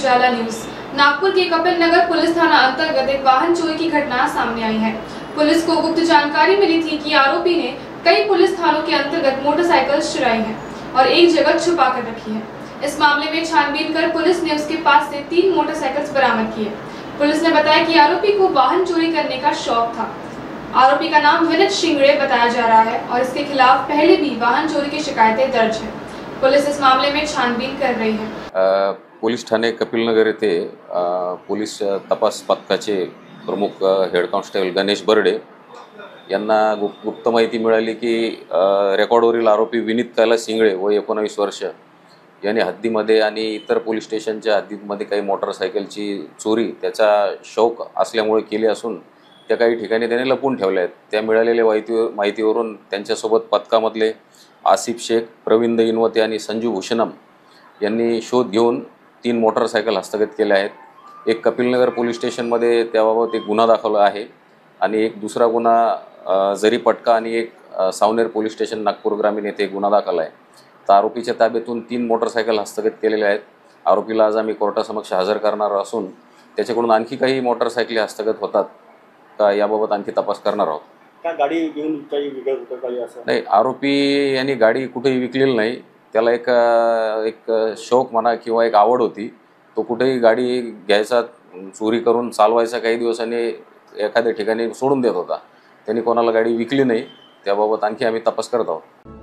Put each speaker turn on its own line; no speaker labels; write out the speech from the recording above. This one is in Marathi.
उजाला न्यूज। नागपुर के कपिल नगर पुलिस थाना अंतर्गत एक वाहन चोरी की घटना सामने आई है। पुलिस को गुप्त जानकारी मिली थी कि आरोपी ने कई पुलिस थानों के अंतर्गत मोटरसाइकिल चुराई है और एक जगह छुपा कर रखी है। इस मामले में छानबीन कर पुलिस ने उसके पास से 3 मोटरसाइकिल बरामद किए। पुलिस ने बताया कि आरोपी को वाहन चोरी करने का शौक था। आरोपी का नाम विनीत शिंगड़े बताया जा रहा है और इसके खिलाफ पहले भी वाहन चोरी की शिकायतें दर्ज है। पुलिस इस मामले में छानबीन कर रही है।
पोलीस ठाणे कपिलनगर येथे पोलीस तपास पथकाचे प्रमुख हेड कॉन्स्टेबल गणेश बर्डे यांना गुप्त माहिती मिळाली की रेकॉर्डवरील आरोपी विनीत कैलास शिंगळे वय 19 वर्ष यांनी हद्दीमध्ये आणि इतर पोलीस स्टेशनच्या हद्दीमध्ये काही मोटरसायकलची चोरी त्याचा शौक असल्यामुळे केली असून त्या काही ठिकाणी त्याने लपून ठेवल्या आहेत। त्या मिळालेल्या माहितीवरून त्यांच्यासोबत पथकामधले आसिफ शेख, प्रवीण इनवते आणि संजू भूषणम यांनी शोध घेऊन 3 मोटरसायकल हस्तगत केल्या आहेत। एक कपिलनगर पोलीस स्टेशनमध्ये त्याबाबत एक गुन्हा दाखल आहे आणि एक दुसरा गुन्हा जरीपटका आणि एक सावनेर पोलीस स्टेशन नागपूर ग्रामीण येथे गुन्हा दाखल आहे। तर आरोपीच्या ताब्यातून 3 मोटरसायकल हस्तगत केलेल्या आहेत। आरोपीला आज आम्ही कोर्टासमक्ष हजर करणार असून त्याच्याकडून आणखी काही मोटरसायकली हस्तगत होतात का याबाबत आणखी तपास करणार आहोत।
का गाडी घेऊन काही विकत होतं काही असं
नाही, आरोपी यांनी गाडी कुठेही विकलेली नाही। त्याला एक शौक म्हणा किंवा एक आवड होती। तो कुठेही गाडी घ्यायचा, चोरी करून चालवायचा, काही दिवसांनी एखाद्या ठिकाणी सोडून देत होता। त्यांनी कोणाला गाडी विकली नाही। त्याबाबत आणखी आम्ही तपास करत आहोत।